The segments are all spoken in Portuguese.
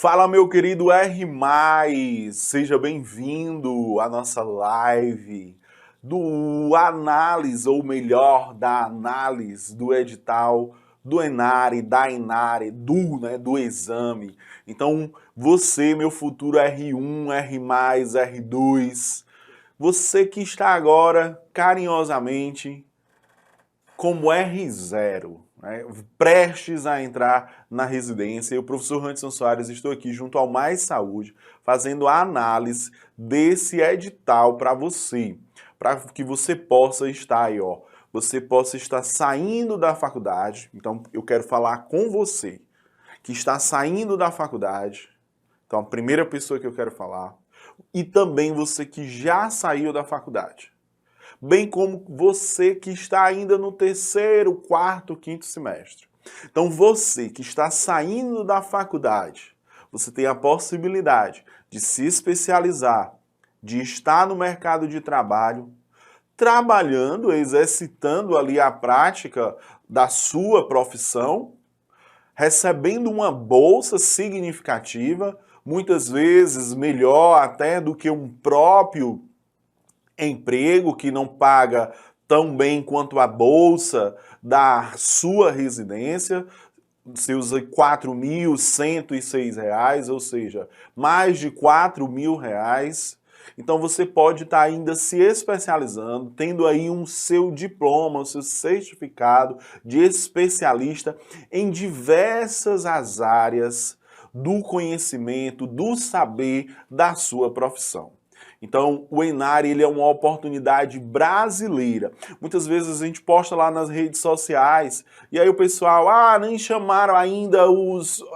Fala, meu querido R+, seja bem-vindo à nossa live do análise, ou melhor, da análise do edital do Enare, da Enare, do exame. Então, você, meu futuro R1, R+, R2, você que está agora carinhosamente como R0, né, prestes a entrar na residência, eu, professor Randerson Soares, estou aqui junto ao Mais Saúde, fazendo a análise desse edital para que você possa estar aí, ó, você possa estar saindo da faculdade. Então, eu quero falar com você que está saindo da faculdade. Então, a primeira pessoa que eu quero falar, e também você que já saiu da faculdade, bem como você que está ainda no terceiro, quarto, quinto semestre. Então você que está saindo da faculdade, você tem a possibilidade de se especializar, de estar no mercado de trabalho, trabalhando, exercitando ali a prática da sua profissão, recebendo uma bolsa significativa, muitas vezes melhor até do que um próprio emprego, que não paga tão bem quanto a bolsa da sua residência, seus R$ 4.106, ou seja, mais de R$ 4.000. Então você pode estar ainda se especializando, tendo aí um seu diploma, o seu certificado de especialista em diversas as áreas do conhecimento, do saber da sua profissão. Então, o Enare, ele é uma oportunidade brasileira. Muitas vezes a gente posta lá nas redes sociais e aí o pessoal, nem chamaram ainda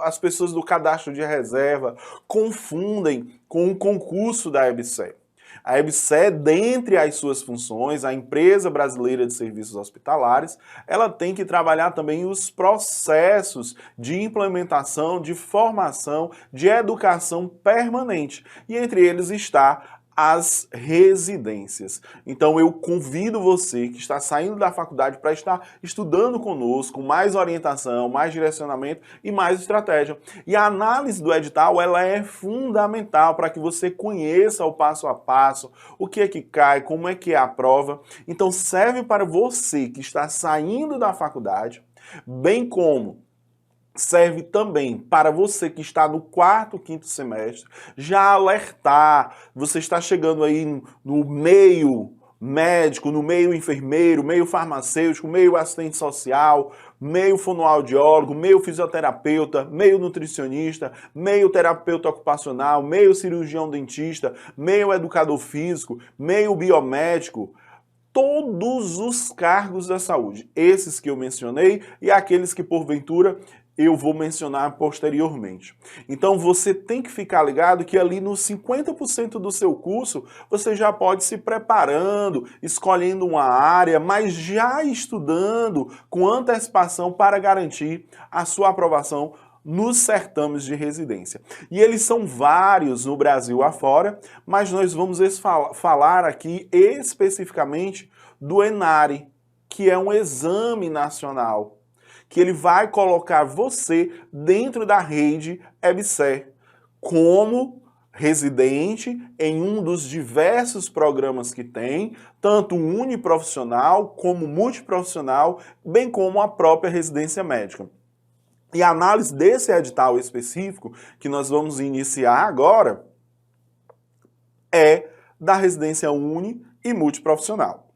as pessoas do cadastro de reserva, confundem com o concurso da EBSER. A EBSER, dentre as suas funções, a Empresa Brasileira de Serviços Hospitalares, ela tem que trabalhar também os processos de implementação, de formação, de educação permanente. E entre eles está as residências. Então eu convido você que está saindo da faculdade para estar estudando conosco, mais orientação, mais direcionamento e mais estratégia. E a análise do edital, ela é fundamental para que você conheça o passo a passo, o que é que cai, como é que é a prova. Então serve para você que está saindo da faculdade, bem como serve também para você que está no quarto, quinto semestre, já alertar, você está chegando aí no meio médico, no meio enfermeiro, meio farmacêutico, meio assistente social, meio fonoaudiólogo, meio fisioterapeuta, meio nutricionista, meio terapeuta ocupacional, meio cirurgião dentista, meio educador físico, meio biomédico, todos os cargos da saúde, esses que eu mencionei e aqueles que porventura eu vou mencionar posteriormente. Então você tem que ficar ligado que ali nos 50% do seu curso você já pode se preparando, escolhendo uma área, mas já estudando com antecipação para garantir a sua aprovação nos certames de residência. E eles são vários no Brasil afora, mas nós vamos falar aqui especificamente do Enare, que é um exame nacional, que ele vai colocar você dentro da rede EBSER como residente em um dos diversos programas que tem, tanto uniprofissional como multiprofissional, bem como a própria residência médica. E a análise desse edital específico, que nós vamos iniciar agora, é da residência uni e multiprofissional.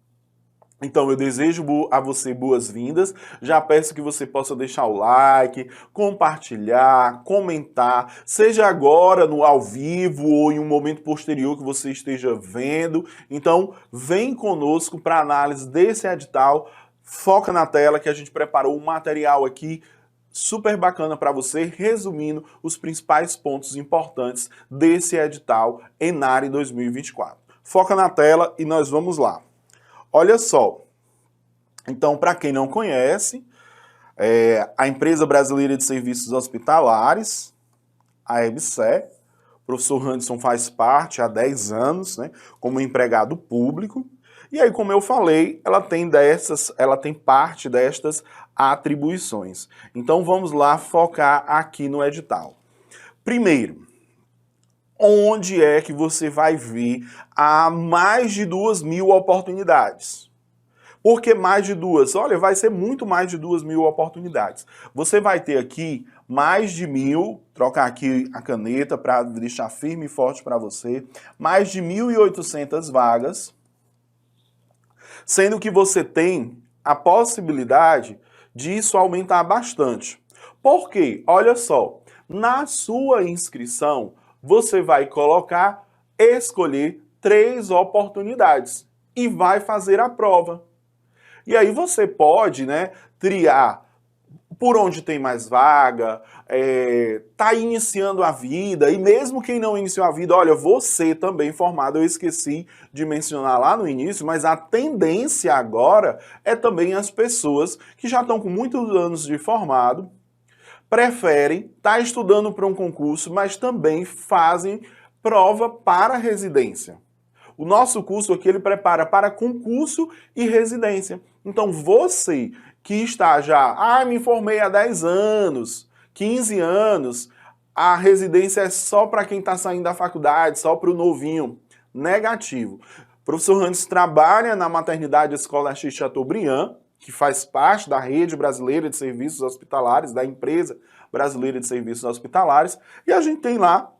Então eu desejo a você boas-vindas, já peço que você possa deixar o like, compartilhar, comentar, seja agora no ao vivo ou em um momento posterior que você esteja vendo. Então vem conosco para a análise desse edital, foca na tela que a gente preparou um material aqui super bacana para você, resumindo os principais pontos importantes desse edital Enare 2024. Foca na tela e nós vamos lá. Olha só, então para quem não conhece, a Empresa Brasileira de Serviços Hospitalares, a EBSER, o professor Randerson faz parte há 10 anos, né, como empregado público, e aí, como eu falei, ela tem parte destas atribuições. Então vamos lá focar aqui no edital. Primeiro, onde é que você vai ver a mais de 2.000 oportunidades? Por que mais de duas? Olha, vai ser muito mais de 2.000 oportunidades. Você vai ter aqui mais de 1.000, trocar aqui a caneta para deixar firme e forte para você, mais de 1.800 vagas, sendo que você tem a possibilidade disso aumentar bastante. Por quê? Olha só, na sua inscrição, você vai escolher 3 oportunidades e vai fazer a prova. E aí você pode, triar por onde tem mais vaga, tá iniciando a vida, e mesmo quem não iniciou a vida, olha, você também formado, eu esqueci de mencionar lá no início, mas a tendência agora é também as pessoas que já estão com muitos anos de formado, preferem estar estudando para um concurso, mas também fazem prova para residência. O nosso curso aqui, ele prepara para concurso e residência. Então, você que está já, me formei há 10 anos, 15 anos, a residência é só para quem está saindo da faculdade, só para o novinho. Negativo. O professor Randes trabalha na maternidade Escola X Chateaubriand, que faz parte da rede brasileira de serviços hospitalares, da empresa brasileira de serviços hospitalares, e a gente tem lá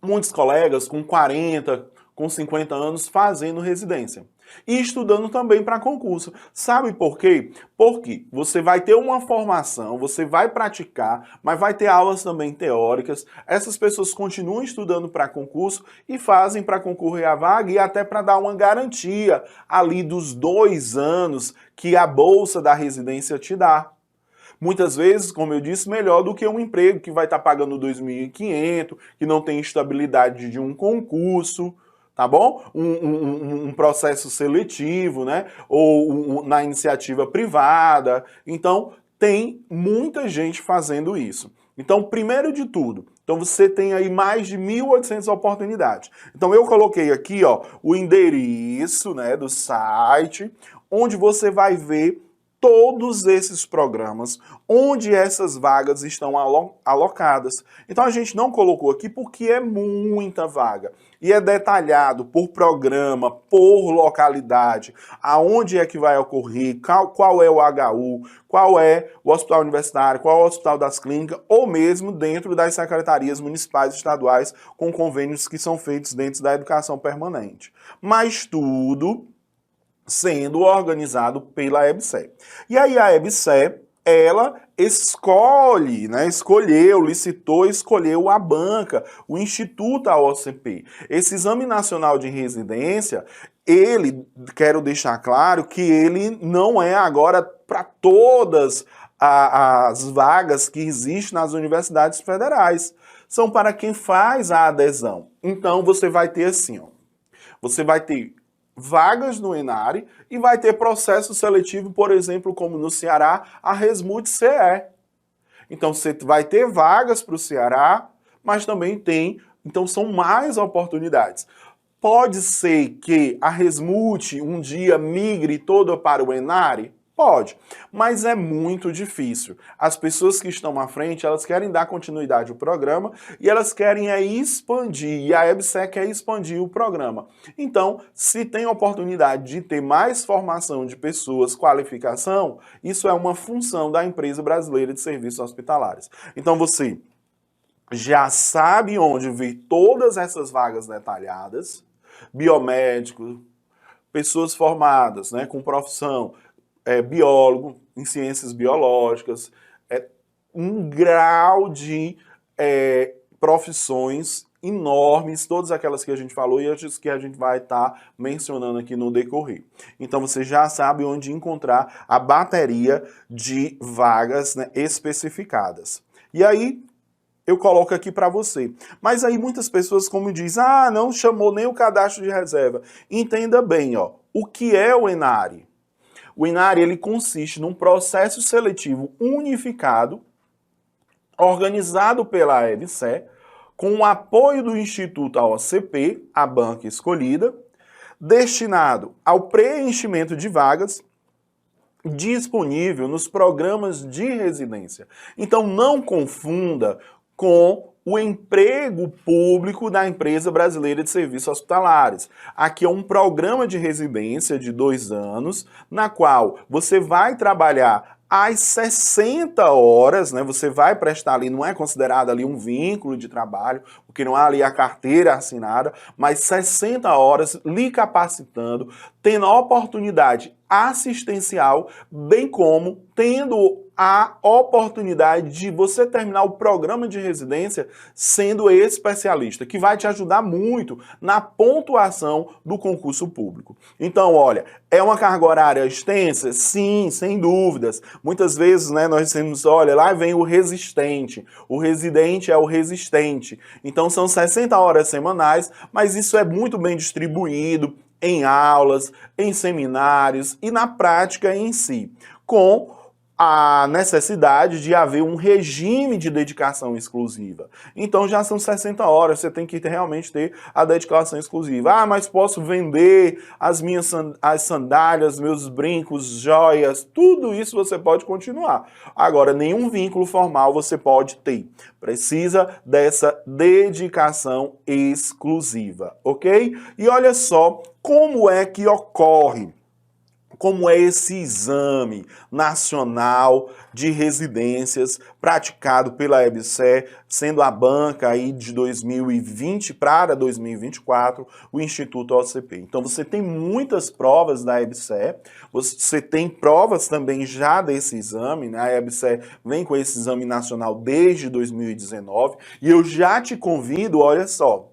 muitos colegas com 40, com 50 anos fazendo residência. E estudando também para concurso. Sabe por quê? Porque você vai ter uma formação, você vai praticar, mas vai ter aulas também teóricas. Essas pessoas continuam estudando para concurso e fazem para concorrer à vaga e até para dar uma garantia ali dos 2 anos que a bolsa da residência te dá. Muitas vezes, como eu disse, melhor do que um emprego que vai estar pagando 2.500, que não tem estabilidade de um concurso, tá bom? Um processo seletivo, ou na iniciativa privada. Então, tem muita gente fazendo isso. Então, primeiro de tudo, você tem aí mais de 1.800 oportunidades. Então, eu coloquei aqui, o endereço, do site, onde você vai ver todos esses programas, onde essas vagas estão alocadas. Então a gente não colocou aqui porque é muita vaga. E é detalhado por programa, por localidade, aonde é que vai ocorrer, qual é o HU, qual é o hospital universitário, qual é o hospital das clínicas, ou mesmo dentro das secretarias municipais e estaduais com convênios que são feitos dentro da educação permanente. Mas tudo sendo organizado pela EBSER. E aí a EBSER, ela escolheu a banca, o Instituto AOCP. Esse Exame Nacional de Residência, quero deixar claro que ele não é agora para todas as vagas que existem nas universidades federais. São para quem faz a adesão. Então você vai ter assim, você vai ter vagas no ENARE e vai ter processo seletivo, por exemplo, como no Ceará, a RESMUT-CE. Então você vai ter vagas para o Ceará, mas também então são mais oportunidades. Pode ser que a RESMUT um dia migre toda para o ENARE? Pode, mas é muito difícil. As pessoas que estão à frente, elas querem dar continuidade ao programa e elas querem expandir, e a EBSER quer expandir o programa. Então, se tem oportunidade de ter mais formação de pessoas, qualificação, isso é uma função da empresa brasileira de serviços hospitalares. Então você já sabe onde ver todas essas vagas detalhadas, biomédicos, pessoas formadas, com profissão, biólogo, em ciências biológicas, um grau de profissões enormes, todas aquelas que a gente falou e as que a gente vai estar mencionando aqui no decorrer. Então você já sabe onde encontrar a bateria de vagas especificadas. E aí, eu coloco aqui para você. Mas aí muitas pessoas, como dizem, não chamou nem o cadastro de reserva. Entenda bem, o que é o ENARE? O ENARE, ele consiste num processo seletivo unificado, organizado pela EBSER, com o apoio do Instituto AOCP, a banca escolhida, destinado ao preenchimento de vagas, disponível nos programas de residência. Então não confunda com o emprego público da Empresa Brasileira de Serviços Hospitalares. Aqui é um programa de residência de 2 anos, na qual você vai trabalhar às 60 horas, né? Você vai prestar ali, não é considerado ali um vínculo de trabalho, porque não há ali a carteira assinada, mas 60 horas lhe capacitando, tendo a oportunidade assistencial, bem como tendo a oportunidade de você terminar o programa de residência sendo especialista, que vai te ajudar muito na pontuação do concurso público. Então, olha, é uma carga horária extensa? Sim, sem dúvidas. Muitas vezes, né, nós temos, olha, lá vem o resistente, o residente é o resistente. Então, são 60 horas semanais, mas isso é muito bem distribuído em aulas, em seminários e na prática em si, com a necessidade de haver um regime de dedicação exclusiva. Então já são 60 horas, você tem que realmente ter a dedicação exclusiva. Ah, mas posso vender as sandálias, meus brincos, joias, tudo isso você pode continuar. Agora, nenhum vínculo formal você pode ter. Precisa dessa dedicação exclusiva, ok? E olha só como é que ocorre. Como é esse exame nacional de residências praticado pela EBSER, sendo a banca aí de 2020 para 2024 o Instituto OCP. Então você tem muitas provas da EBSER, você tem provas também já desse exame, né? A EBSER vem com esse exame nacional desde 2019 e eu já te convido, olha só,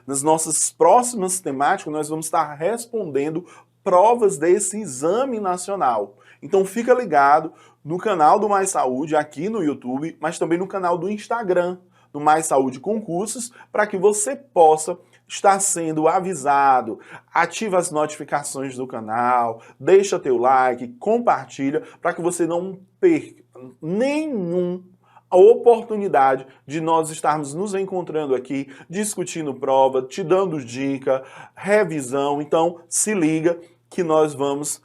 nas nossas próximas temáticas nós vamos estar respondendo provas desse exame nacional. Então fica ligado no canal do Mais Saúde, aqui no YouTube, mas também no canal do Instagram, do Mais Saúde Concursos, para que você possa estar sendo avisado. Ativa as notificações do canal, deixa teu like, compartilha, para que você não perca a oportunidade de nós estarmos nos encontrando aqui, discutindo prova, te dando dica, revisão. Então, se liga que nós vamos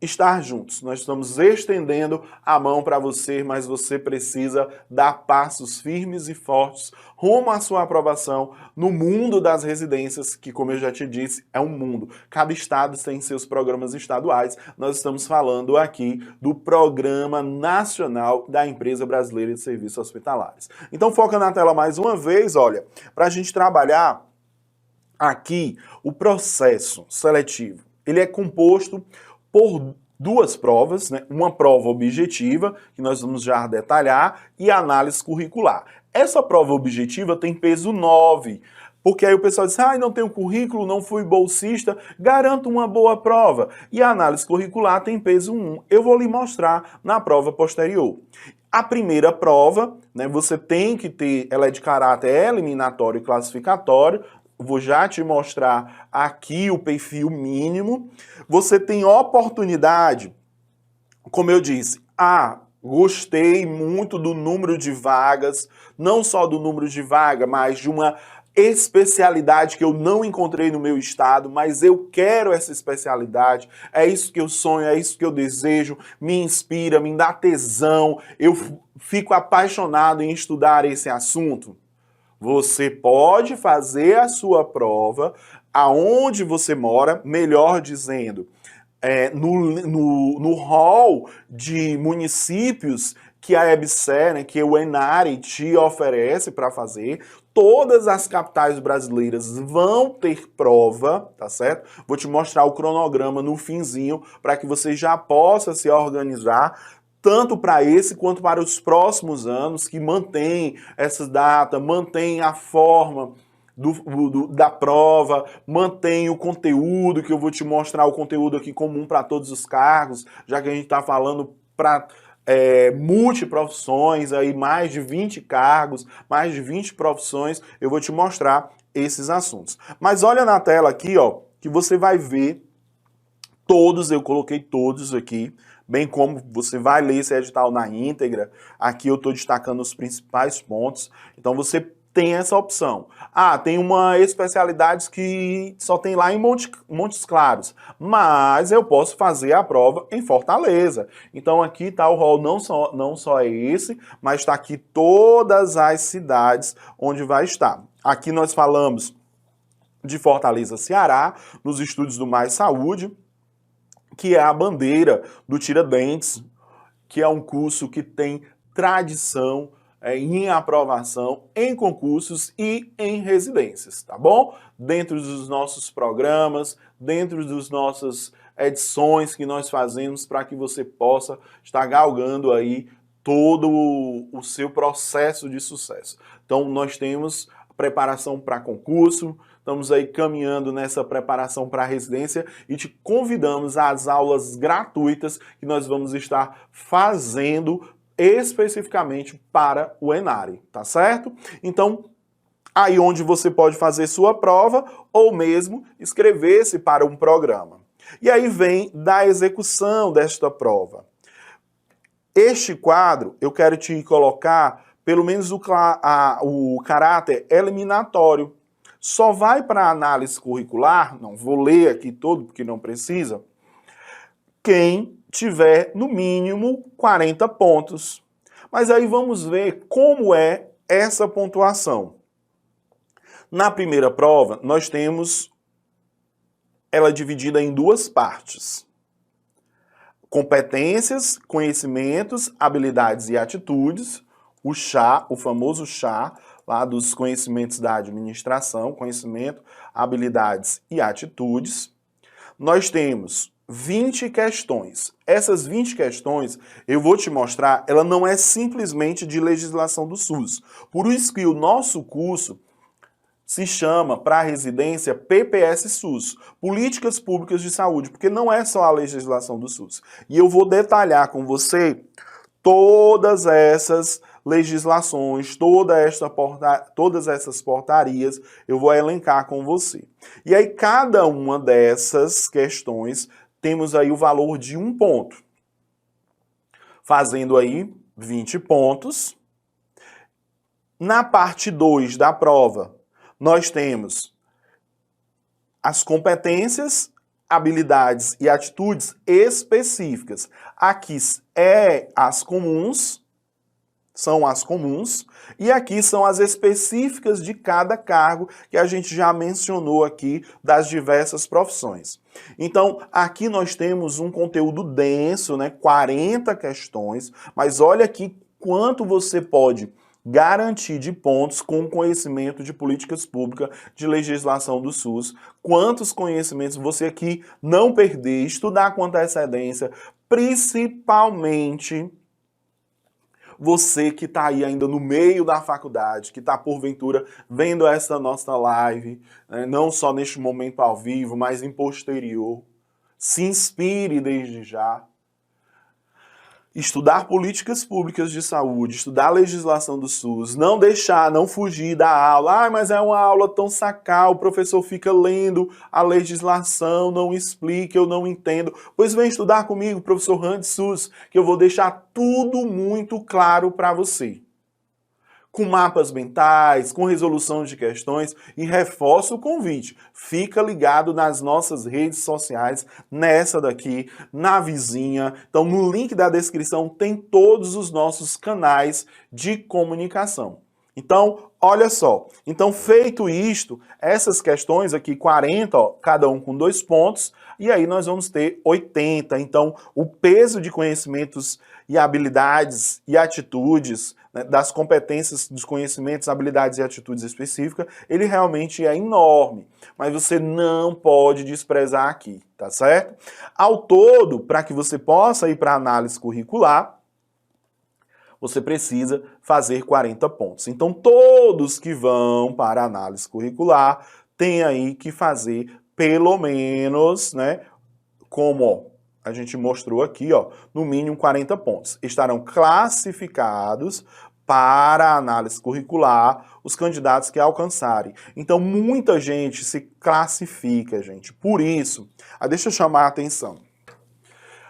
estar juntos. Nós estamos estendendo a mão para você, mas você precisa dar passos firmes e fortes rumo à sua aprovação no mundo das residências, que, como eu já te disse, é um mundo. Cada estado tem seus programas estaduais. Nós estamos falando aqui do Programa Nacional da Empresa Brasileira de Serviços Hospitalares. Então foca na tela mais uma vez, olha, para a gente trabalhar aqui o processo seletivo. Ele é composto por 2 provas, né? Uma prova objetiva, que nós vamos já detalhar, e a análise curricular. Essa prova objetiva tem peso 9, porque aí o pessoal diz, ah, não tenho currículo, não fui bolsista, garanto uma boa prova. E a análise curricular tem peso 1. Eu vou lhe mostrar na prova posterior. A primeira prova, né, você tem que ter, ela é de caráter eliminatório e classificatório. Vou já te mostrar aqui o perfil mínimo. Você tem oportunidade, como eu disse, gostei muito do número de vagas, não só do número de vaga, mas de uma especialidade que eu não encontrei no meu estado, mas eu quero essa especialidade, é isso que eu sonho, é isso que eu desejo, me inspira, me dá tesão, eu fico apaixonado em estudar esse assunto. Você pode fazer a sua prova aonde você mora, melhor dizendo, no hall de municípios que a EBSER, né, que o ENARE te oferece para fazer. Todas as capitais brasileiras vão ter prova, tá certo? Vou te mostrar o cronograma no finzinho para que você já possa se organizar tanto para esse quanto para os próximos anos, que mantém essa data, mantém a forma da prova, mantém o conteúdo, que eu vou te mostrar o conteúdo aqui comum para todos os cargos, já que a gente está falando para multiprofissões, aí mais de 20 cargos, mais de 20 profissões, eu vou te mostrar esses assuntos. Mas olha na tela aqui, ó, que você vai ver todos, eu coloquei todos aqui, bem como você vai ler esse edital na íntegra. Aqui eu estou destacando os principais pontos. Então você tem essa opção. Ah, tem uma especialidade que só tem lá em Montes Claros, mas eu posso fazer a prova em Fortaleza. Então aqui está o rol, não só é esse, mas está aqui todas as cidades onde vai estar. Aqui nós falamos de Fortaleza, Ceará, nos estudos do Mais Saúde, que é a bandeira do Tiradentes, que é um curso que tem tradição em aprovação em concursos e em residências, tá bom? Dentro dos nossos programas, dentro das nossas edições que nós fazemos para que você possa estar galgando aí todo o seu processo de sucesso. Então, nós temos preparação para concurso, estamos aí caminhando nessa preparação para a residência e te convidamos às aulas gratuitas que nós vamos estar fazendo especificamente para o ENARE, tá certo? Então, aí onde você pode fazer sua prova ou mesmo inscrever-se para um programa. E aí vem da execução desta prova. Este quadro, eu quero te colocar pelo menos o caráter eliminatório. Só vai para a análise curricular, não vou ler aqui todo porque não precisa, quem tiver no mínimo 40 pontos. Mas aí vamos ver como é essa pontuação. Na primeira prova, nós temos ela dividida em duas partes. Competências, conhecimentos, habilidades e atitudes. O CHA, o famoso CHA, lá dos conhecimentos da administração, conhecimento, habilidades e atitudes. Nós temos 20 questões. Essas 20 questões, eu vou te mostrar, ela não é simplesmente de legislação do SUS. Por isso que o nosso curso se chama, para a residência, PPS-SUS, Políticas Públicas de Saúde, porque não é só a legislação do SUS. E eu vou detalhar com você todas essas legislações, todas essas portarias, eu vou elencar com você. E aí, cada uma dessas questões, temos aí o valor de 1 ponto. Fazendo aí 20 pontos. Na parte 2 da prova, nós temos as competências, habilidades e atitudes específicas. Aqui são as comuns, e aqui são as específicas de cada cargo que a gente já mencionou aqui das diversas profissões. Então, aqui nós temos um conteúdo denso, né, 40 questões, mas olha aqui quanto você pode garantir de pontos com conhecimento de políticas públicas, de legislação do SUS, quantos conhecimentos você aqui não perder, estudar com antecedência, principalmente você que está aí ainda no meio da faculdade, que está porventura vendo essa nossa live, né, não só neste momento ao vivo, mas em posterior, se inspire desde já. Estudar políticas públicas de saúde, estudar a legislação do SUS, não fugir da aula. Ah, mas é uma aula tão sacal, o professor fica lendo a legislação, não explica, eu não entendo. Pois vem estudar comigo, professor Randy SUS, que eu vou deixar tudo muito claro para você. Com mapas mentais, com resolução de questões, e reforço o convite. Fica ligado nas nossas redes sociais, nessa daqui, na vizinha. Então, no link da descrição tem todos os nossos canais de comunicação. Então, olha só. Então, feito isto, essas questões aqui, 40, ó, cada um com 2 pontos, e aí nós vamos ter 80. Então, o peso de conhecimentos e habilidades e atitudes, né, das competências, dos conhecimentos, habilidades e atitudes específicas, ele realmente é enorme. Mas você não pode desprezar aqui, tá certo? Ao todo, para que você possa ir para a análise curricular, você precisa fazer 40 pontos. Então, todos que vão para a análise curricular têm aí que fazer pelo menos, né, como a gente mostrou aqui, ó, no mínimo 40 pontos. Estarão classificados para a análise curricular os candidatos que alcançarem. Então, muita gente se classifica, gente. Por isso, deixa eu chamar a atenção.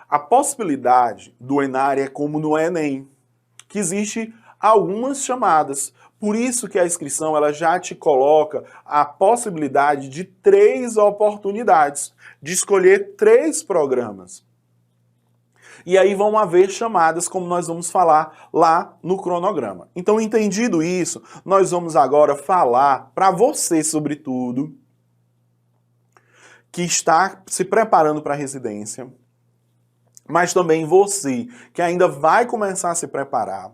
A possibilidade do ENARE é como no Enem, que existe algumas chamadas. Por isso que a inscrição ela já te coloca a possibilidade de 3 oportunidades, de escolher 3 programas. E aí vão haver chamadas, como nós vamos falar lá no cronograma. Então, entendido isso, nós vamos agora falar para você, sobretudo, que está se preparando para a residência, mas também você, que ainda vai começar a se preparar,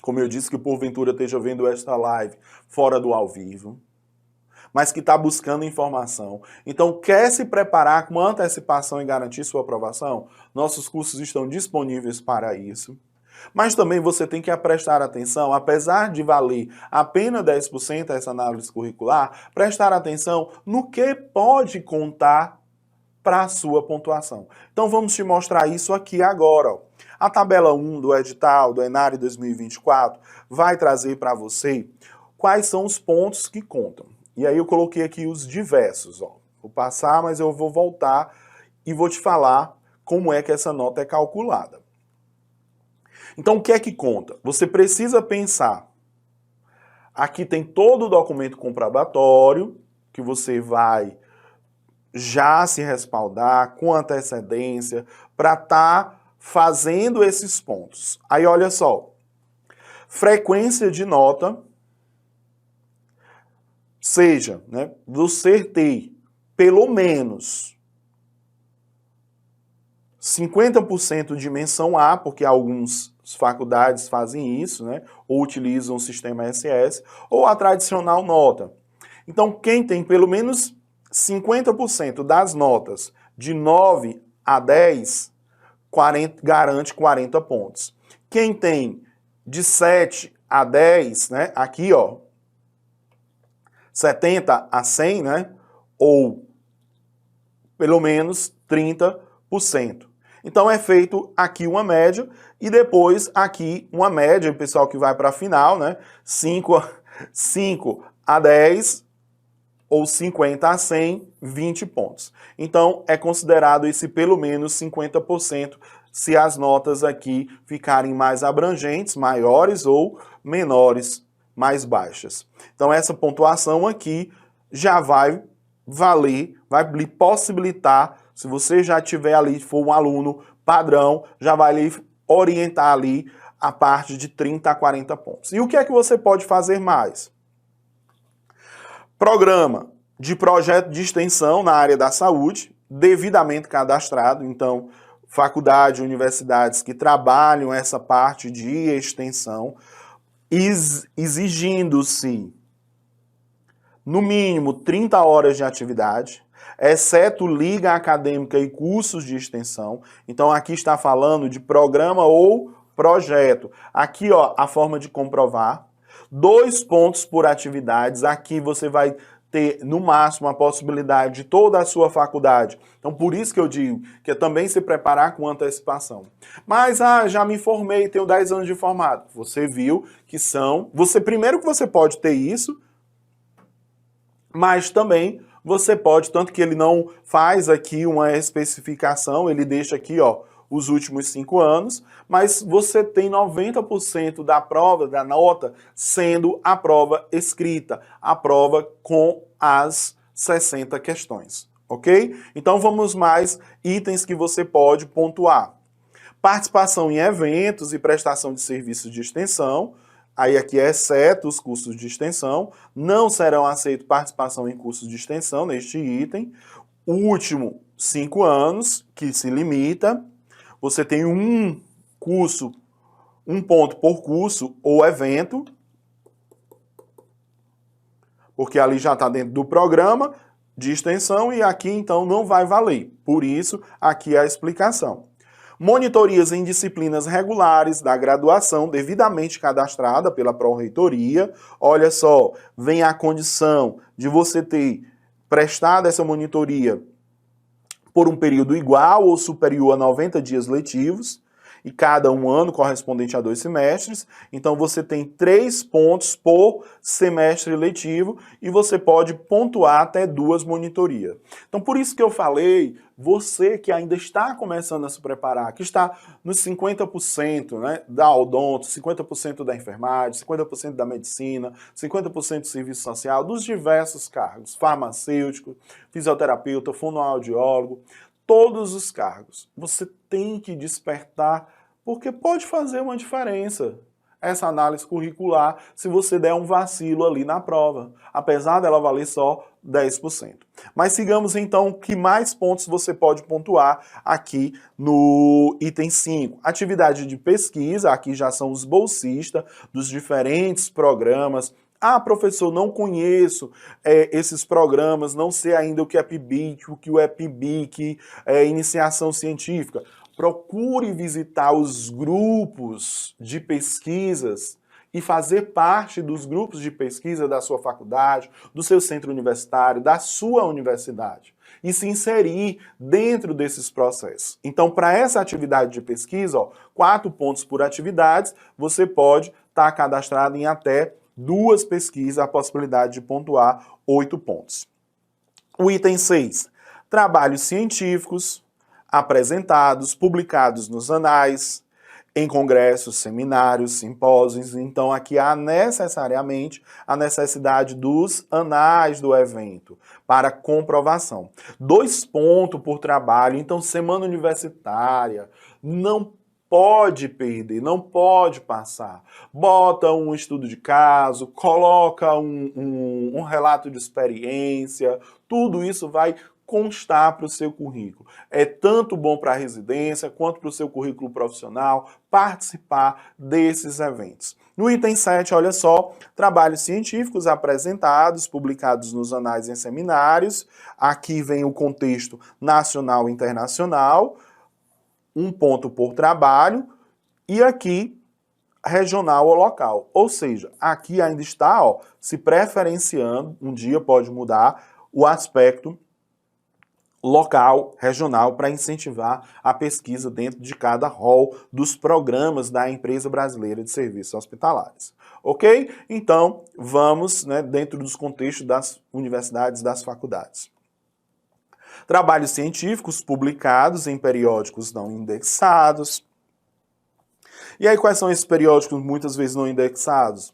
como eu disse, que porventura esteja vendo esta live fora do ao vivo, mas que está buscando informação. Então, quer se preparar com antecipação e garantir sua aprovação? Nossos cursos estão disponíveis para isso. Mas também você tem que prestar atenção, apesar de valer apenas 10% essa análise curricular, prestar atenção no que pode contar para a sua pontuação. Então, vamos te mostrar isso aqui agora, ó. A tabela 1 do edital do ENARE 2024 vai trazer para você quais são os pontos que contam. E aí eu coloquei aqui os diversos, ó. Vou passar, mas eu vou voltar e vou te falar como é que essa nota é calculada. Então, o que é que conta? Você precisa pensar. Aqui tem todo o documento comprobatório que você vai já se respaldar com antecedência para estar fazendo esses pontos. Aí, olha só. Frequência de nota, seja, né, você ter pelo menos 50% de menção A, porque algumas faculdades fazem isso, né, ou utilizam o sistema SS, ou a tradicional nota. Então, quem tem pelo menos 50% das notas de 9 a 10, garante 40 pontos. Quem tem de 7 a 10, né, aqui, ó, 70 a 100, né, ou pelo menos 30%. Então é feito aqui uma média e depois aqui uma média, o pessoal que vai para a final, né, 5 a 10 ou 50 a 100, 20 pontos. Então é considerado esse pelo menos 50% se as notas aqui ficarem mais abrangentes, maiores ou menores, mais baixas. Então essa pontuação aqui já vai valer, vai lhe possibilitar, se você já tiver ali, for um aluno padrão, já vai lhe orientar ali a parte de 30 a 40 pontos. E o que é que você pode fazer mais? Programa de projeto de extensão na área da saúde, devidamente cadastrado, então faculdade, universidades que trabalham essa parte de extensão, exigindo-se no mínimo 30 horas de atividade, exceto liga acadêmica e cursos de extensão. Então aqui está falando de programa ou projeto. Aqui, ó, a forma de comprovar. 2 pontos por atividades. Aqui você vai ter, no máximo, a possibilidade de toda a sua faculdade. Então, por isso que eu digo que é também se preparar com antecipação. Mas, já me formei, tenho 10 anos de formado. Você viu que são... primeiro que você pode ter isso, mas também você pode, tanto que ele não faz aqui uma especificação, ele deixa aqui, ó, os últimos 5 anos, mas você tem 90% da prova, da nota, sendo a prova escrita, a prova com as 60 questões, ok? Então vamos mais itens que você pode pontuar. Participação em eventos e prestação de serviços de extensão, aí aqui é exceto os cursos de extensão, não serão aceitos participação em cursos de extensão neste item. O último, 5 anos, que se limita. Você tem um curso, um ponto por curso ou evento, porque ali já está dentro do programa de extensão e aqui então não vai valer. Por isso, aqui é a explicação. Monitorias em disciplinas regulares da graduação devidamente cadastrada pela Pró-Reitoria. Olha só, vem a condição de você ter prestado essa monitoria por um período igual ou superior a 90 dias letivos. e cada um ano correspondente a 2 semestres. Então você tem 3 pontos por semestre letivo e você pode pontuar até 2 monitorias. Então por isso que eu falei, você que ainda está começando a se preparar, que está nos 50%, né, da odonto, 50% da enfermagem, 50% da medicina, 50% do serviço social, dos diversos cargos, farmacêutico, fisioterapeuta, fonoaudiólogo, todos os cargos. Você tem que despertar, porque pode fazer uma diferença essa análise curricular se você der um vacilo ali na prova, apesar dela valer só 10%. Mas sigamos então, que mais pontos você pode pontuar aqui no item 5. Atividade de pesquisa, aqui já são os bolsistas dos diferentes programas. Ah, professor, não conheço esses programas, não sei ainda o que é PIBIC, o que é PIBIC, iniciação científica. Procure visitar os grupos de pesquisas e fazer parte dos grupos de pesquisa da sua faculdade, do seu centro universitário, da sua universidade, e se inserir dentro desses processos. Então, para essa atividade de pesquisa, 4 pontos por atividades, você pode estar cadastrado em até 2 pesquisas, a possibilidade de pontuar 8 pontos. O item 6, trabalhos científicos apresentados, publicados nos anais, em congressos, seminários, simpósios. Então aqui há necessariamente a necessidade dos anais do evento para comprovação. 2 pontos por trabalho, então semana universitária, não pode perder, não pode passar. Bota um estudo de caso, coloca um relato de experiência, tudo isso vai constar para o seu currículo. É tanto bom para a residência quanto para o seu currículo profissional participar desses eventos. No item 7, olha só, trabalhos científicos apresentados, publicados nos anais e em seminários. Aqui vem o contexto nacional e internacional, 1 ponto por trabalho, e aqui regional ou local. Ou seja, aqui ainda está se preferenciando, um dia pode mudar o aspecto local, regional, para incentivar a pesquisa dentro de cada rol dos programas da Empresa Brasileira de Serviços Hospitalares. Ok? Então, vamos dentro dos contextos das universidades, das faculdades. Trabalhos científicos publicados em periódicos não indexados. E aí, quais são esses periódicos muitas vezes não indexados?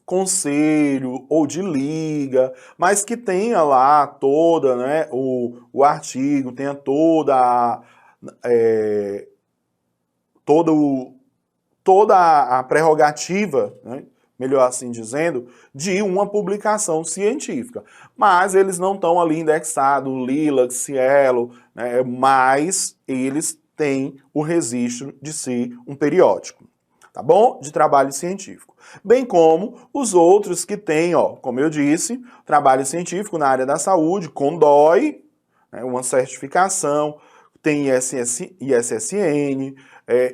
Conselho ou de liga, mas que tenha lá toda, o artigo, tenha toda a prerrogativa, melhor assim dizendo, de uma publicação científica. Mas eles não estão ali indexados, Lila, Cielo, mas eles têm o registro de ser um periódico, tá bom? De trabalho científico. Bem como os outros que têm, como eu disse, trabalho científico na área da saúde, CONDOI, uma certificação, tem ISSN,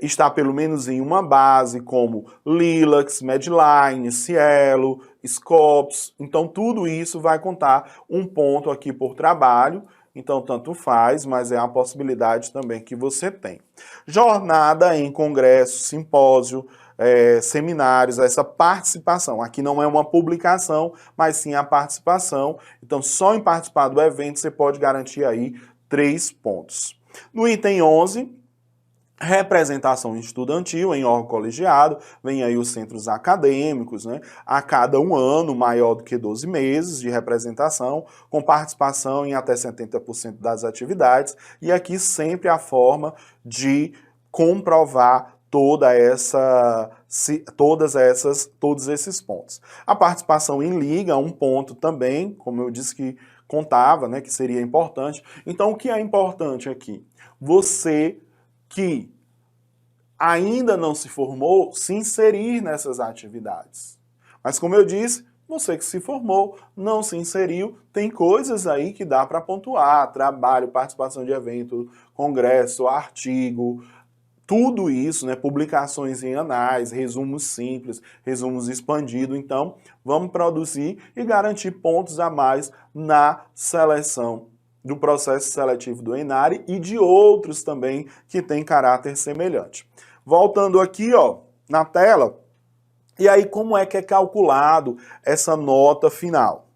está pelo menos em uma base como Lilacs, Medline, Cielo, Scopus. Então tudo isso vai contar 1 ponto aqui por trabalho. Então tanto faz, mas é a possibilidade também que você tem. Jornada em congresso, simpósio, seminários, essa participação. Aqui não é uma publicação, mas sim a participação. Então só em participar do evento você pode garantir aí 3 pontos. No item 11, representação estudantil em órgão colegiado, vem aí os centros acadêmicos, a cada 1 ano, maior do que 12 meses de representação, com participação em até 70% das atividades, e aqui sempre a forma de comprovar todos esses pontos. A participação em liga, 1 ponto também, como eu disse que contava, que seria importante. Então, o que é importante aqui? Você que ainda não se formou, se inserir nessas atividades. Mas como eu disse, você que se formou, não se inseriu, tem coisas aí que dá para pontuar, trabalho, participação de evento, congresso, artigo, tudo isso, publicações em anais, resumos simples, resumos expandidos. Então, vamos produzir e garantir pontos a mais na seleção do processo seletivo do ENARE e de outros também que têm caráter semelhante. Voltando aqui, ó, na tela, e aí como é que é calculado essa nota final?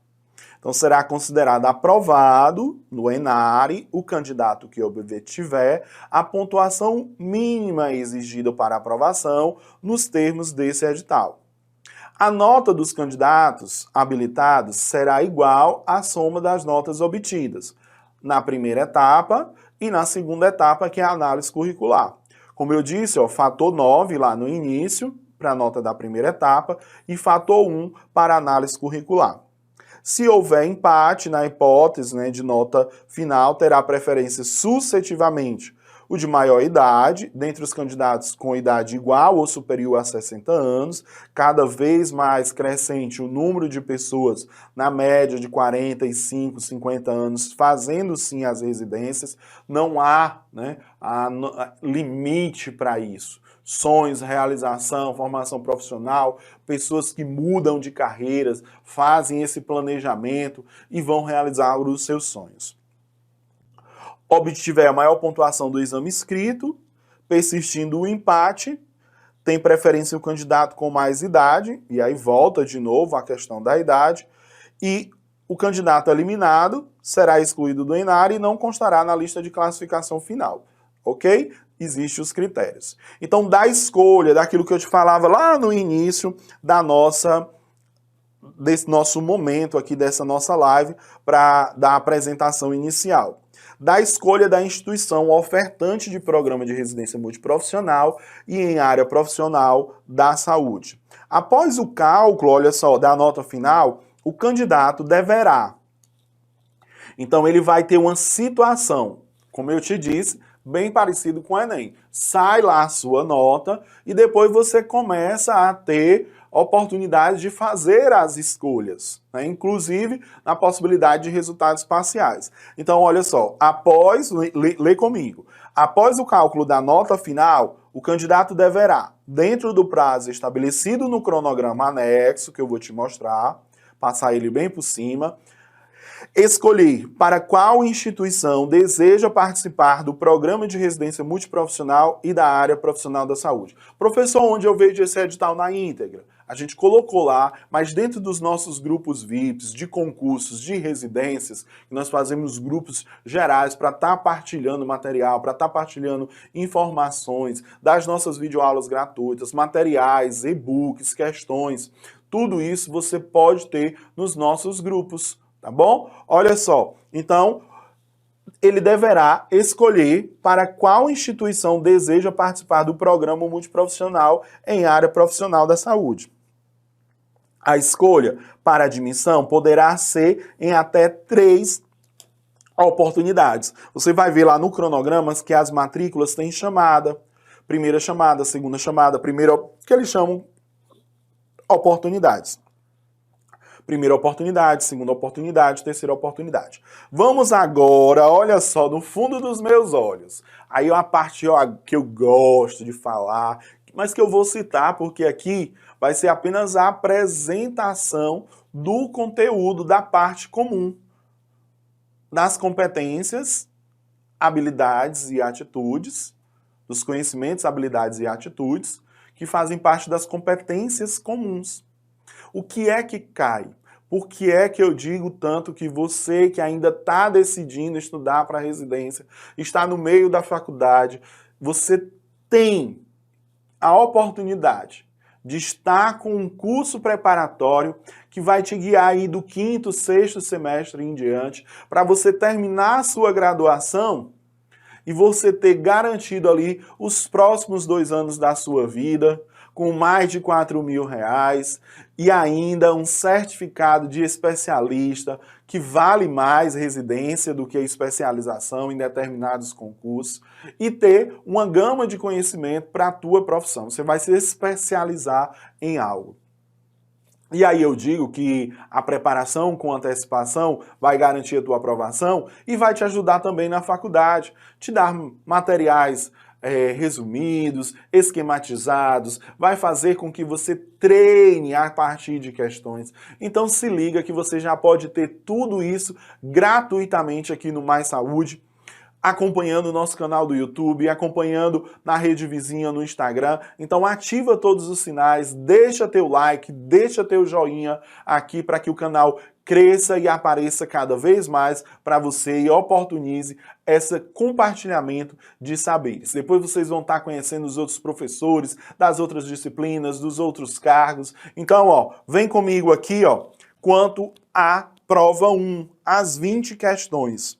Então será considerado aprovado no ENARE o candidato que obtiver a pontuação mínima exigida para aprovação nos termos desse edital. A nota dos candidatos habilitados será igual à soma das notas obtidas na primeira etapa e na segunda etapa, que é a análise curricular. Como eu disse, ó, fator 9 lá no início, para a nota da primeira etapa, e fator 1 para a análise curricular. Se houver empate na hipótese, né, de nota final, terá preferência sucessivamente o de maior idade, dentre os candidatos com idade igual ou superior a 60 anos, cada vez mais crescente o número de pessoas na média de 45, 50 anos fazendo sim as residências, não há, né, limite para isso. Sonhos, realização, formação profissional, pessoas que mudam de carreiras, fazem esse planejamento e vão realizar os seus sonhos. Obtiver a maior pontuação do exame escrito, persistindo o empate, tem preferência o candidato com mais idade, e aí volta de novo a questão da idade, e o candidato eliminado será excluído do ENARE e não constará na lista de classificação final, ok? Existem os critérios. Então, da escolha, daquilo que eu te falava lá no início desse nosso momento aqui, dessa nossa live, da apresentação inicial. Da escolha da instituição ofertante de programa de residência multiprofissional e em área profissional da saúde. Após o cálculo, olha só, da nota final, o candidato deverá. Então, ele vai ter uma situação, como eu te disse, bem parecido com o Enem. Sai lá a sua nota e depois você começa a ter oportunidade de fazer as escolhas, né? Inclusive na possibilidade de resultados parciais. Então, olha só, lê comigo, após o cálculo da nota final, o candidato deverá, dentro do prazo estabelecido no cronograma anexo, que eu vou te mostrar, passar ele bem por cima, escolher para qual instituição deseja participar do programa de residência multiprofissional e da área profissional da saúde. Professor, onde eu vejo esse edital na íntegra? A gente colocou lá, mas dentro dos nossos grupos VIPs, de concursos, de residências, nós fazemos grupos gerais para estar partilhando material, para estar partilhando informações das nossas videoaulas gratuitas, materiais, e-books, questões, tudo isso você pode ter nos nossos grupos. Tá bom? Olha só, então ele deverá escolher para qual instituição deseja participar do programa multiprofissional em área profissional da saúde. A escolha para admissão poderá ser em até 3 oportunidades. Você vai ver lá no cronograma que as matrículas têm chamada, primeira chamada, segunda chamada, primeira, que eles chamam oportunidades. Primeira oportunidade, segunda oportunidade, terceira oportunidade. Vamos agora, olha só, no fundo dos meus olhos. Aí a parte que eu gosto de falar, mas que eu vou citar porque aqui vai ser apenas a apresentação do conteúdo da parte comum, das competências, habilidades e atitudes, dos conhecimentos, habilidades e atitudes, que fazem parte das competências comuns. O que é que cai? Por que é que eu digo tanto que você que ainda está decidindo estudar para residência, está no meio da faculdade, você tem a oportunidade de estar com um curso preparatório que vai te guiar aí do 5º, 6º semestre em diante, para você terminar a sua graduação e você ter garantido ali os próximos 2 anos da sua vida, com mais de R$4.000 e ainda um certificado de especialista que vale mais residência do que especialização em determinados concursos e ter uma gama de conhecimento para a tua profissão. Você vai se especializar em algo. E aí eu digo que a preparação com antecipação vai garantir a tua aprovação e vai te ajudar também na faculdade, te dar materiais resumidos, esquematizados, vai fazer com que você treine a partir de questões. Então se liga que você já pode ter tudo isso gratuitamente aqui no Mais Saúde, acompanhando o nosso canal do YouTube, acompanhando na rede vizinha no Instagram. Então ativa todos os sinais, deixa teu like, deixa teu joinha aqui para que o canal cresça e apareça cada vez mais para você e oportunize esse compartilhamento de saberes. Depois vocês vão estar conhecendo os outros professores das outras disciplinas, dos outros cargos. Então, ó, vem comigo aqui, ó, quanto à prova 1, as 20 questões.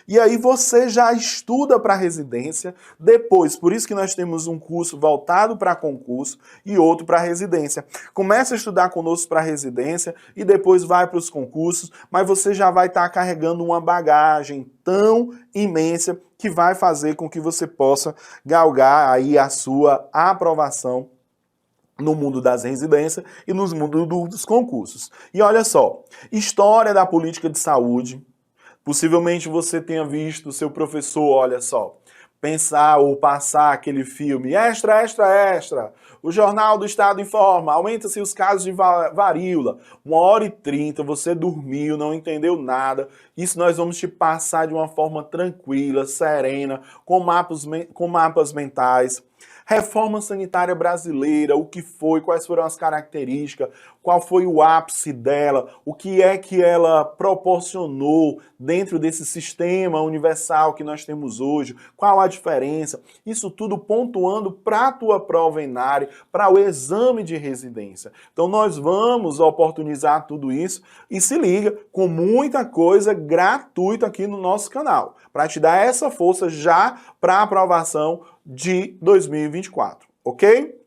E aí você já estuda para residência, depois, por isso que nós temos um curso voltado para concurso e outro para residência. Começa a estudar conosco para residência e depois vai para os concursos, mas você já vai estar carregando uma bagagem tão imensa que vai fazer com que você possa galgar aí a sua aprovação no mundo das residências e no mundo dos concursos. E olha só, história da política de saúde. Possivelmente você tenha visto o seu professor, olha só, pensar ou passar aquele filme extra, extra, extra. O Jornal do Estado informa, aumenta-se os casos de varíola. 1h30, você dormiu, não entendeu nada. Isso nós vamos te passar de uma forma tranquila, serena, com mapas mentais. Reforma sanitária brasileira, o que foi, quais foram as características, qual foi o ápice dela, o que é que ela proporcionou dentro desse sistema universal que nós temos hoje, qual a diferença, isso tudo pontuando para a tua prova ENARE, para o exame de residência. Então nós vamos oportunizar tudo isso e se liga com muita coisa gratuita aqui no nosso canal, para te dar essa força já para a aprovação de 2024, ok?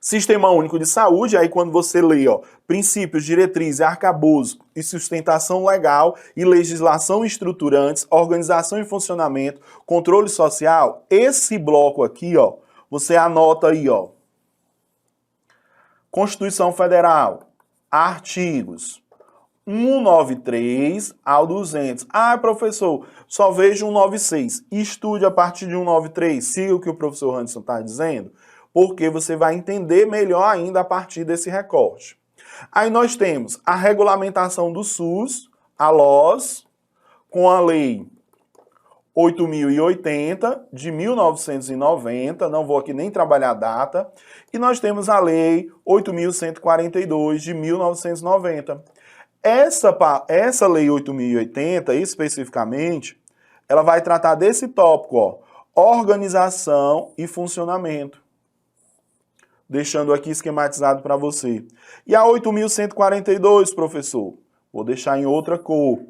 Sistema Único de Saúde, aí quando você lê, ó, princípios, diretrizes, arcabouço e sustentação legal e legislação estruturantes, organização e funcionamento, controle social, esse bloco aqui, ó, você anota aí, ó, Constituição Federal, artigos 193 ao 200. Ah, professor, só vejo 196. Estude a partir de 193. Siga o que o professor Anderson está dizendo, porque você vai entender melhor ainda a partir desse recorte. Aí nós temos a regulamentação do SUS, a LOS, com a Lei 8.080 de 1990, não vou aqui nem trabalhar a data, e nós temos a Lei 8.142 de 1990. Essa Lei 8.080, especificamente, ela vai tratar desse tópico, ó, organização e funcionamento. Deixando aqui esquematizado para você. E a 8.142, professor? Vou deixar em outra cor.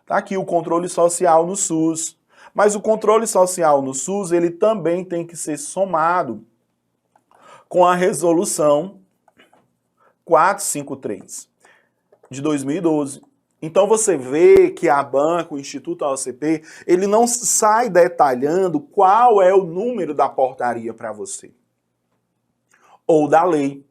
Tá aqui o controle social no SUS. Mas o controle social no SUS, ele também tem que ser somado com a resolução 453. De 2012. Então você vê que a banca, o Instituto AOCP, ele não sai detalhando qual é o número da portaria para você. Ou da lei.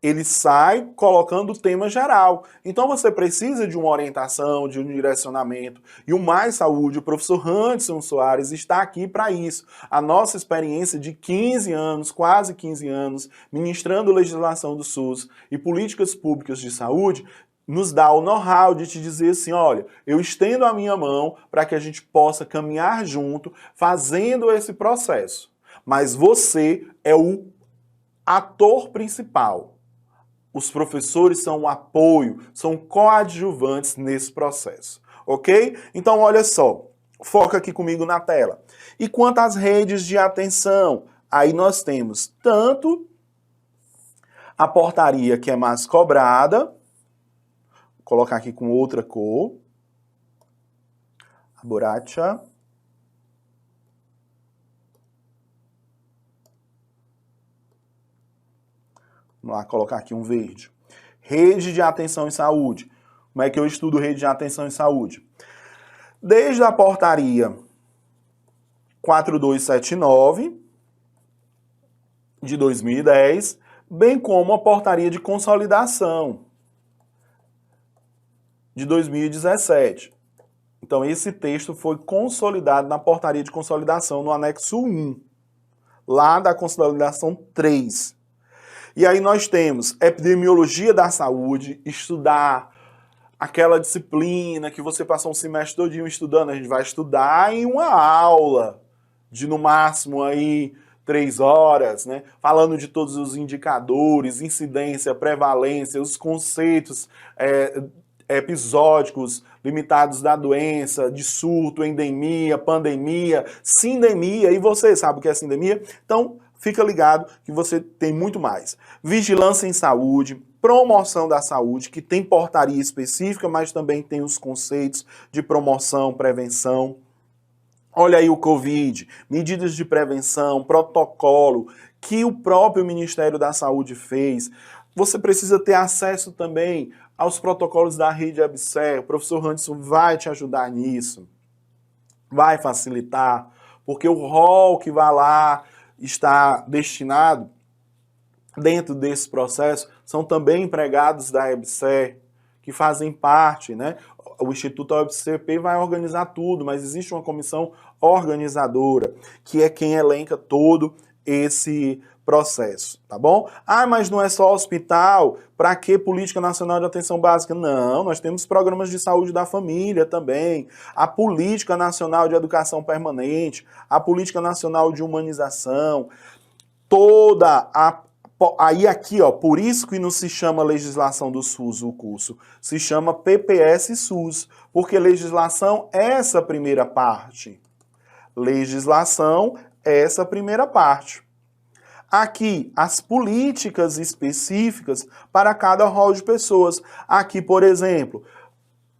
Ele sai colocando o tema geral. Então você precisa de uma orientação, de um direcionamento. E o Mais Saúde, o professor Anderson Soares, está aqui para isso. A nossa experiência de 15 anos, quase 15 anos, ministrando legislação do SUS e políticas públicas de saúde, nos dá o know-how de te dizer assim, olha, eu estendo a minha mão para que a gente possa caminhar junto, fazendo esse processo. Mas você é o ator principal. Os professores são o apoio, são coadjuvantes nesse processo, ok? Então, olha só, foca aqui comigo na tela. E quanto às redes de atenção, aí nós temos tanto a portaria que é mais cobrada, vou colocar aqui com outra cor, a borracha. Vamos lá, colocar aqui um verde. Rede de atenção em saúde. Como é que eu estudo rede de atenção em saúde? Desde a portaria 4279 de 2010, bem como a portaria de consolidação de 2017. Então esse texto foi consolidado na portaria de consolidação no anexo 1, lá da consolidação 3. E aí nós temos epidemiologia da saúde, estudar aquela disciplina que você passou um semestre todinho estudando, a gente vai estudar em uma aula de no máximo aí 3 horas, né? Falando de todos os indicadores, incidência, prevalência, os conceitos episódicos limitados da doença, de surto, endemia, pandemia, sindemia, e você sabe o que é sindemia? Então, fica ligado que você tem muito mais. Vigilância em saúde, promoção da saúde, que tem portaria específica, mas também tem os conceitos de promoção, prevenção. Olha aí o Covid, medidas de prevenção, protocolo que o próprio Ministério da Saúde fez. Você precisa ter acesso também aos protocolos da rede EBSER. O professor Anderson vai te ajudar nisso, vai facilitar, porque o rol que vai lá está destinado dentro desse processo são também empregados da EBSER, que fazem parte, né? O Instituto OBCP vai organizar tudo, mas existe uma comissão organizadora, que é quem elenca todo esse processo, tá bom? Ah, mas não é só hospital, para que Política Nacional de Atenção Básica? Não, nós temos programas de saúde da família também, a Política Nacional de Educação Permanente, a Política Nacional de Humanização, toda a... Aí aqui, ó, por isso que não se chama legislação do SUS o curso, se chama PPS SUS, porque legislação é essa primeira parte. Legislação é essa primeira parte. Aqui, as políticas específicas para cada rol de pessoas. Aqui, por exemplo,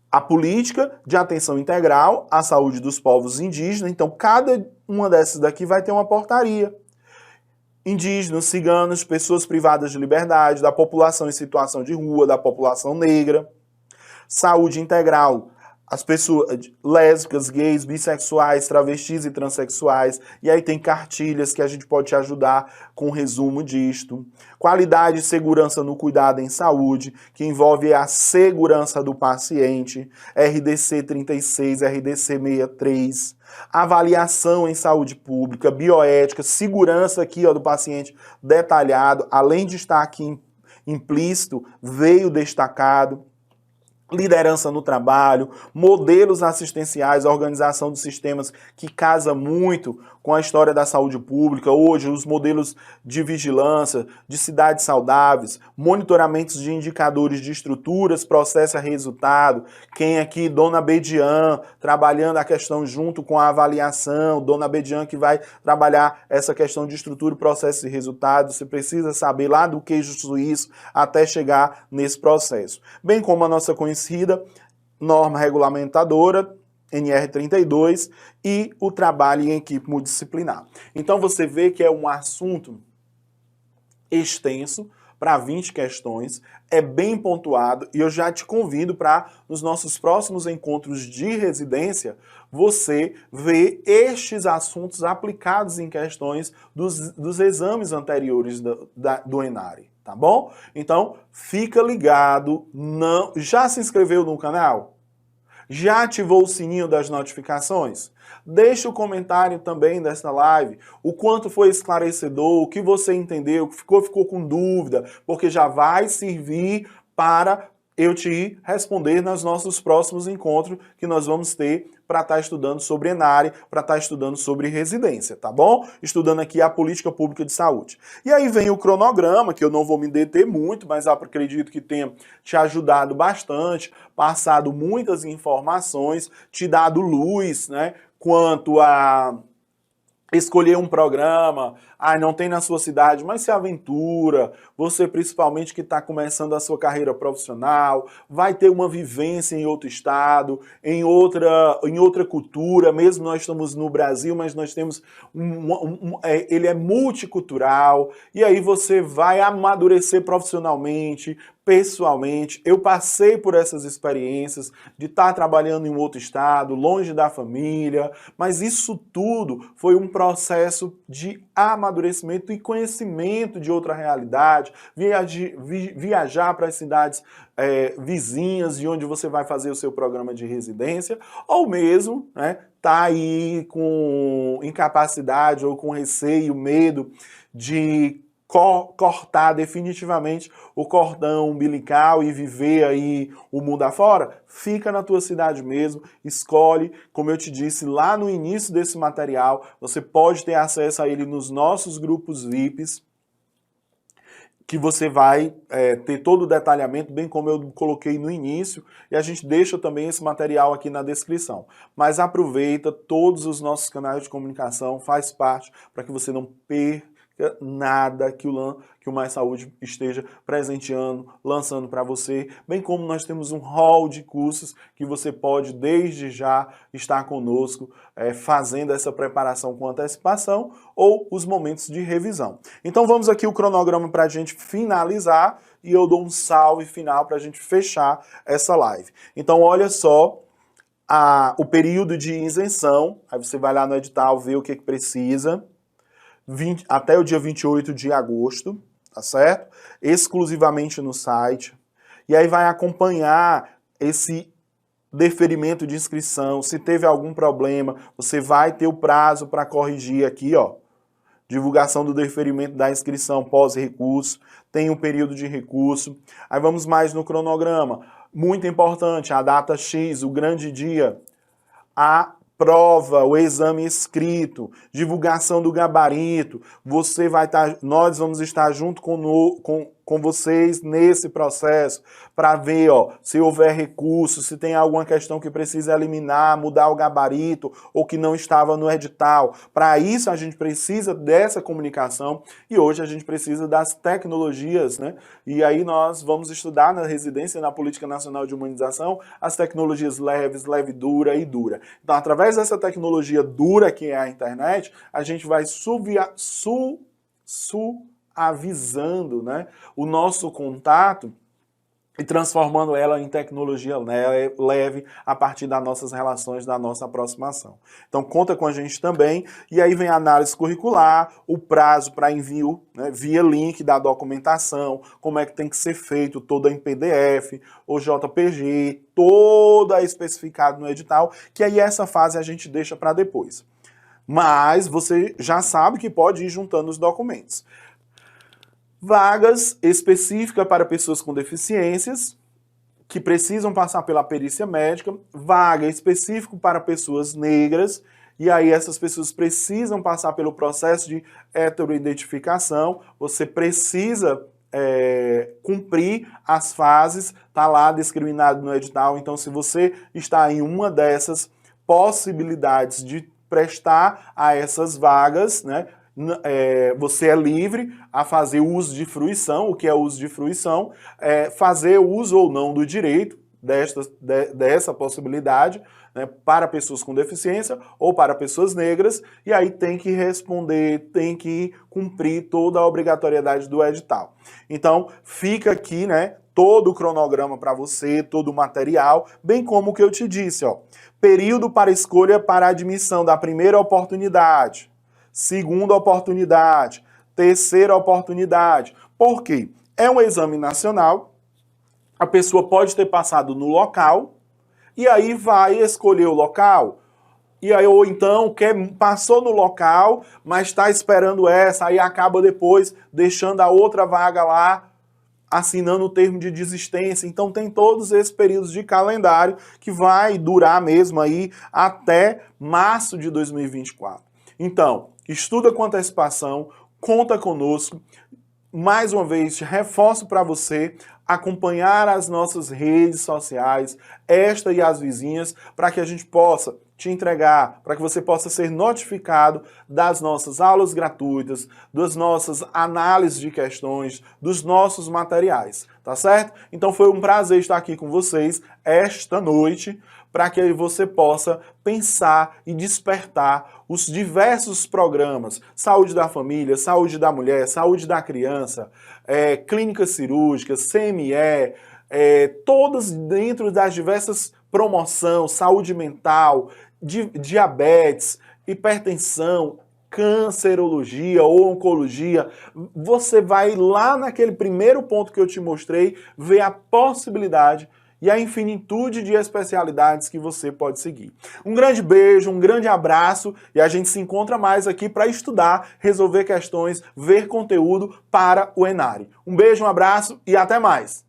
a política de atenção integral à saúde dos povos indígenas. Então, cada uma dessas daqui vai ter uma portaria. Indígenas, ciganos, pessoas privadas de liberdade, da população em situação de rua, da população negra. Saúde integral, as pessoas lésbicas, gays, bissexuais, travestis e transexuais. E aí tem cartilhas que a gente pode te ajudar com um resumo disto. Qualidade e segurança no cuidado em saúde, que envolve a segurança do paciente. RDC 36, RDC 63. Avaliação em saúde pública, bioética, segurança aqui, ó, do paciente detalhado, além de estar aqui implícito, veio destacado. Liderança no trabalho, modelos assistenciais, a organização de sistemas que casa muito com a história da saúde pública. Hoje, os modelos de vigilância, de cidades saudáveis, monitoramentos de indicadores de estruturas, processo a resultado. Quem aqui? Dona Bedian, trabalhando a questão junto com a avaliação. Dona Bedian que vai trabalhar essa questão de estrutura, processo e resultado. Você precisa saber lá do queijo suíço até chegar nesse processo. Bem como a nossa conhecida norma regulamentadora, NR32, e o trabalho em equipe multidisciplinar. Então você vê que é um assunto extenso, para 20 questões, é bem pontuado, e eu já te convido para, nos nossos próximos encontros de residência, você ver estes assuntos aplicados em questões dos exames anteriores do ENARE. Tá bom? Então, fica ligado. Não... Já se inscreveu no canal? Já ativou o sininho das notificações? Deixa o comentário também dessa live, o quanto foi esclarecedor, o que você entendeu, ficou com dúvida, porque já vai servir para eu te responder nos nossos próximos encontros que nós vamos ter para estar estudando sobre ENARE, para estar estudando sobre residência, tá bom? Estudando aqui a política pública de saúde. E aí vem o cronograma, que eu não vou me deter muito, mas acredito que tenha te ajudado bastante, passado muitas informações, te dado luz, né, quanto a escolher um programa, não tem na sua cidade, mas se aventura, você principalmente que está começando a sua carreira profissional, vai ter uma vivência em outro estado, em outra cultura, mesmo nós estamos no Brasil, mas nós temos ele é multicultural, e aí você vai amadurecer profissionalmente, pessoalmente, eu passei por essas experiências de estar trabalhando em um outro estado, longe da família, mas isso tudo foi um processo de amadurecimento e conhecimento de outra realidade, viajar para as cidades vizinhas de onde você vai fazer o seu programa de residência, ou mesmo, né, tá aí com incapacidade ou com receio, medo de cortar definitivamente o cordão umbilical e viver aí o mundo afora, fica na tua cidade mesmo, escolhe, como eu te disse lá no início desse material, você pode ter acesso a ele nos nossos grupos VIPs, que você vai ter todo o detalhamento, bem como eu coloquei no início, e a gente deixa também esse material aqui na descrição. Mas aproveita, todos os nossos canais de comunicação, faz parte para que você não perca nada que o Mais Saúde esteja presenteando, lançando para você, bem como nós temos um hall de cursos que você pode desde já estar conosco, fazendo essa preparação com antecipação ou os momentos de revisão. Então vamos aqui o cronograma para a gente finalizar e eu dou um salve final para a gente fechar essa live. Então olha só, o período de isenção, aí você vai lá no edital, ver o que precisa, até o dia 28 de agosto, tá certo? Exclusivamente no site. E aí vai acompanhar esse deferimento de inscrição. Se teve algum problema, você vai ter o prazo para corrigir aqui, ó. Divulgação do deferimento da inscrição pós-recurso. Tem um período de recurso. Aí vamos mais no cronograma. Muito importante, a data X, o grande dia. A prova, o exame escrito, divulgação do gabarito, nós vamos estar junto com vocês nesse processo para ver, ó, se houver recurso, se tem alguma questão que precisa eliminar, mudar o gabarito ou que não estava no edital. Para isso a gente precisa dessa comunicação e hoje a gente precisa das tecnologias, né? E aí nós vamos estudar na residência, na Política Nacional de Humanização, as tecnologias leves, leve dura e dura. Então, através dessa tecnologia dura que é a internet, a gente vai suavizando, né, o nosso contato e transformando ela em tecnologia leve a partir das nossas relações, da nossa aproximação. Então conta com a gente também, e aí vem a análise curricular, o prazo para envio, né, via link da documentação, como é que tem que ser feito, toda em PDF, o JPG, toda especificado no edital, que aí essa fase a gente deixa para depois. Mas você já sabe que pode ir juntando os documentos. Vagas específicas para pessoas com deficiências, que precisam passar pela perícia médica, vaga específica para pessoas negras, e aí essas pessoas precisam passar pelo processo de heteroidentificação, você precisa cumprir as fases, tá lá discriminado no edital, então se você está em uma dessas possibilidades de prestar a essas vagas, né, você é livre a fazer uso de fruição. O que é uso de fruição? Fazer uso ou não do direito dessa possibilidade, né, para pessoas com deficiência ou para pessoas negras, e aí tem que responder, tem que cumprir toda a obrigatoriedade do edital. Então fica aqui, né, todo o cronograma para você, todo o material, bem como o que eu te disse, ó, período para escolha para admissão da primeira oportunidade, segunda oportunidade, terceira oportunidade. Por quê? É um exame nacional, a pessoa pode ter passado no local, e aí vai escolher o local, e aí, ou então passou no local, mas está esperando essa, aí acaba depois deixando a outra vaga lá, assinando o termo de desistência. Então tem todos esses períodos de calendário que vai durar mesmo aí até março de 2024. Então, estuda com antecipação, conta conosco. Mais uma vez, reforço para você acompanhar as nossas redes sociais, esta e as vizinhas, para que a gente possa te entregar, para que você possa ser notificado das nossas aulas gratuitas, das nossas análises de questões, dos nossos materiais, tá certo? Então foi um prazer estar aqui com vocês esta noite, para que você possa pensar e despertar os diversos programas, saúde da família, saúde da mulher, saúde da criança, clínicas cirúrgicas, CME, todas dentro das diversas promoções, saúde mental, diabetes, hipertensão, cancerologia ou oncologia, você vai lá naquele primeiro ponto que eu te mostrei, ver a possibilidade e a infinitude de especialidades que você pode seguir. Um grande beijo, um grande abraço e a gente se encontra mais aqui para estudar, resolver questões, ver conteúdo para o Enare. Um beijo, um abraço e até mais!